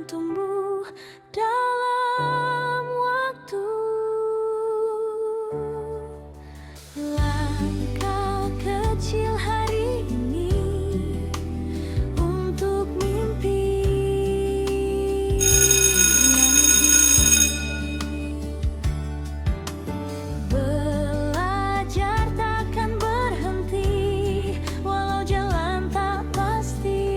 tumbuh dalam waktu. Langkah kecil hari ini untuk mimpi. Belajar takkan berhenti walau jalan tak pasti.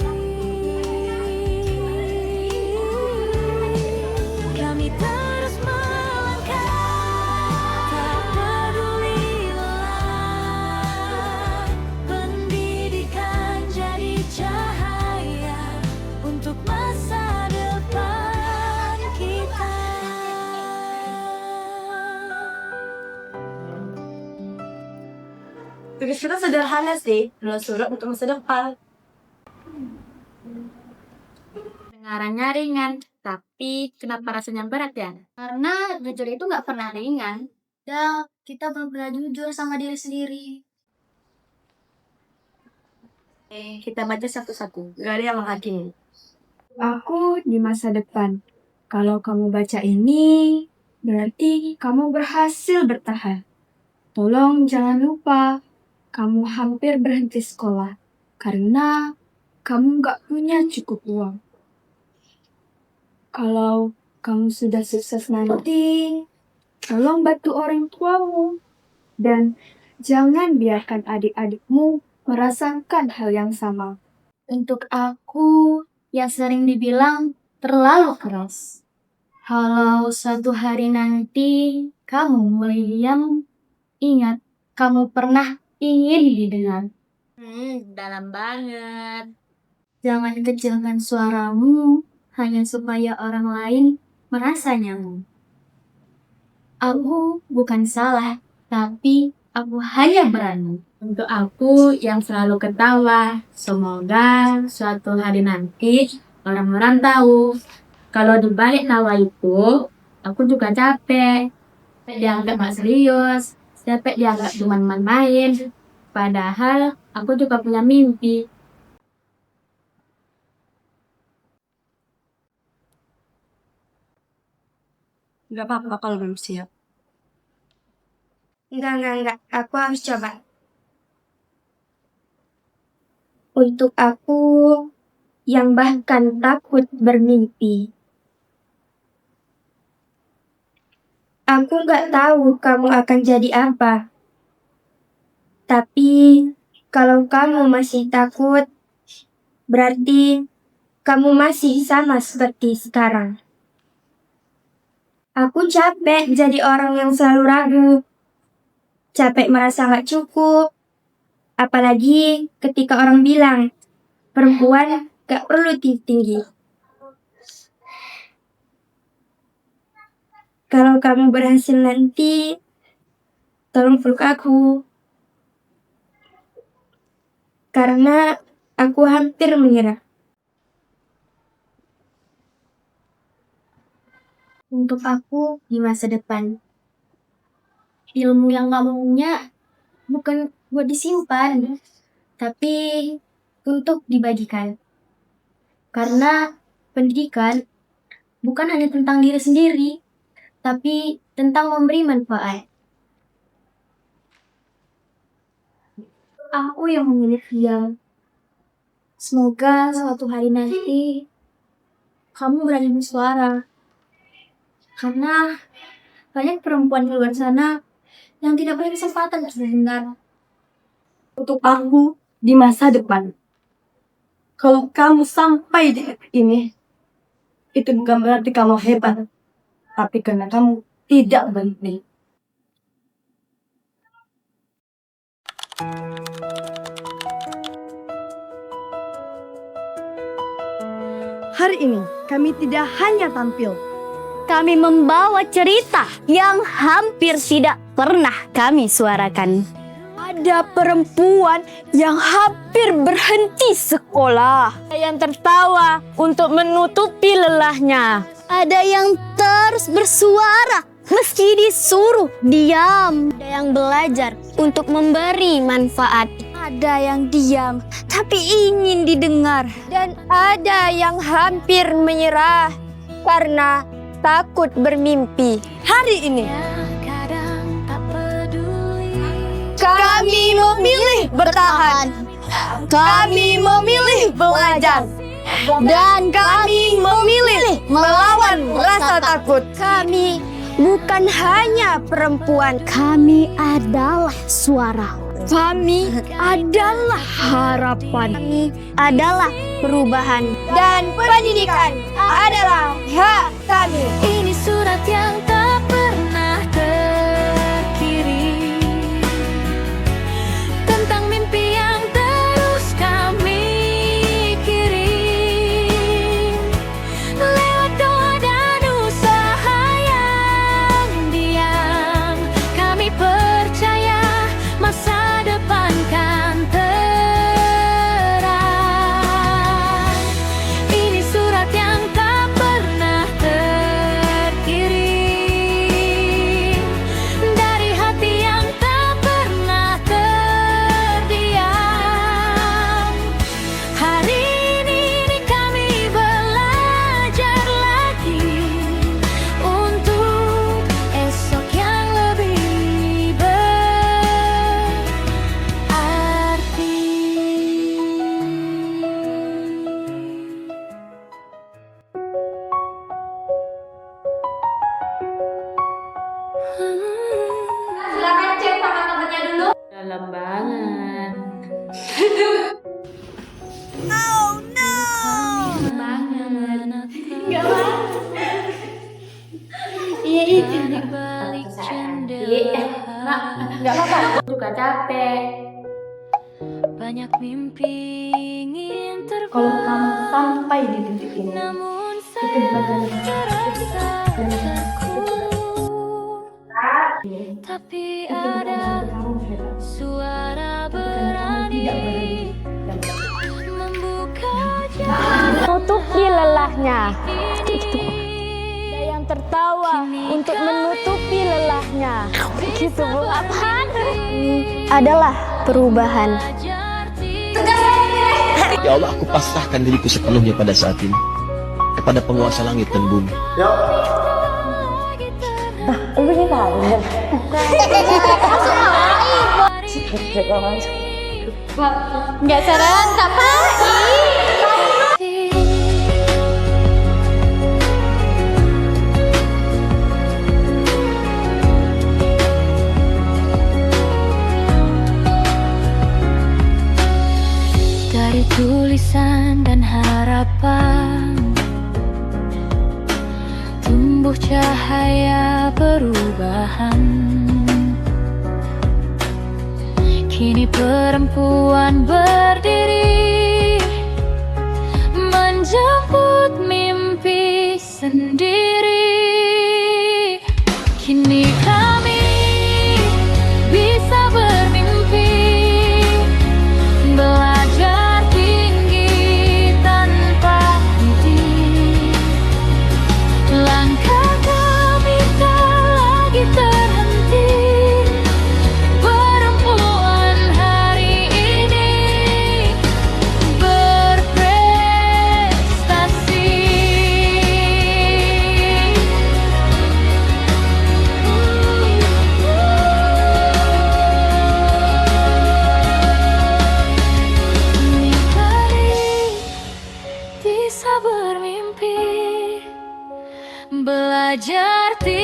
Kami terus melangkah, tak peduli lelah. Pendidikan jadi cahaya untuk masa depan kita. Tugas kita sederhana sih, nulis surat untuk masa depan. Dengarannya ringan, tapi kenapa rasanya berat ya? Karena jujur itu nggak pernah ringan. Dan kita belum pernah jujur sama diri sendiri. Kita baca satu-satu, gak ada yang menghakimi. Aku di masa depan. Kalau kamu baca ini, berarti kamu berhasil bertahan. Tolong jangan lupa, kamu hampir berhenti sekolah karena kamu gak punya cukup uang. Kalau kamu sudah sukses nanti, tolong bantu orang tuamu. Dan jangan biarkan adik-adikmu merasakan hal yang sama. Untuk aku yang sering dibilang terlalu keras. Kalau suatu hari nanti kamu mulai diam, ingat kamu pernah ingin didengar. Dalam banget. Jangan kecilkan suaramu hanya supaya orang lain merasa nyaman. Aku bukan salah, tapi aku hanya berani. Untuk aku yang selalu ketawa, semoga suatu hari nanti orang-orang tahu kalau di balik tawa itu aku juga capek. Dianggap gak serius, capek dianggap cuma main-main. Padahal aku juga punya mimpi. Gak apa-apa kalau belum siap. Enggak. Aku harus coba. Untuk aku yang bahkan takut bermimpi. Aku gak tahu kamu akan jadi apa. Tapi kalau kamu masih takut, berarti kamu masih sama seperti sekarang. Aku capek jadi orang yang selalu ragu. Capek merasa gak cukup. Apalagi ketika orang bilang, perempuan gak perlu tinggi. Kalau kamu berhasil nanti, tolong peluk aku. Karena aku hampir menyerah. Untuk aku di masa depan, ilmu yang kamu punya bukan buat disimpan, tapi untuk dibagikan. Karena pendidikan bukan hanya tentang diri sendiri, tapi tentang memberi manfaat. Aku yang memilih diam. Semoga suatu hari nanti kamu berani bersuara. Karena banyak perempuan di luar sana yang tidak punya kesempatan untuk dengar. Untuk aku di masa depan. Kalau kamu sampai di titik ini, itu bukan berarti kamu hebat, tapi karena kamu tidak penting. Hari ini kami tidak hanya tampil, Kami membawa cerita yang hampir tidak pernah kami suarakan. Ada perempuan yang hampir berhenti sekolah. Ada yang tertawa untuk menutupi lelahnya. Ada yang terus bersuara meski disuruh diam. Ada yang belajar untuk memberi manfaat. Ada yang diam tapi ingin didengar. Dan ada yang hampir menyerah karena takut bermimpi. Hari ini Kadang tak peduli. kami memilih bertahan. Kami memilih belajar. Dan kami memilih melawan rasa takut. Kami bukan hanya perempuan. Kami adalah suara. Kami adalah harapan. Kami adalah perubahan. Dan pendidikan adalah hak kami. Ini surat yang tak pernah terkirim, tentang mimpi yang terus kami kirim. Lewat doa dan usaha yang diam, kami percaya masa depan kan terang. Ini surat yang tak pernah terkirim, dari hati yang tak pernah terdiam. Hari ini kami belajar lagi untuk esok yang lebih berarti. Silakan cek sama temennya dulu. Dalam banget. Iya itu. Balik Nggak apa-apa. Juga capek. banyak mimpi ingin Kalau kamu terbang, sampai di titik ini, namun itu bukan saya terasa terkurung. Tapi itu bukan ada berarti kamu hebat. suara Itu bukan kamu tidak berani berani. membuka jalan Tutupi lelahnya. ini. Ada yang tertawa untuk menutupi lelahnya. Gitu Bu. Apaan? Adalah perubahan. Ya Allah, aku pasrahkan diriku sepenuhnya pada saat ini kepada penguasa langit dan bumi. Nggak saran, Dari tulisan dan harapan tumbuh cahaya perubahan. Kini perempuan berdiri menjemput mimpi sendiri. Kini kami bisa bermimpi, belajar tinggi tanpa henti. Langkah kami tak lagi terhenti. Perempuan hari ini berprestasi. Nikmati bisa bermimpi, belajar tinggi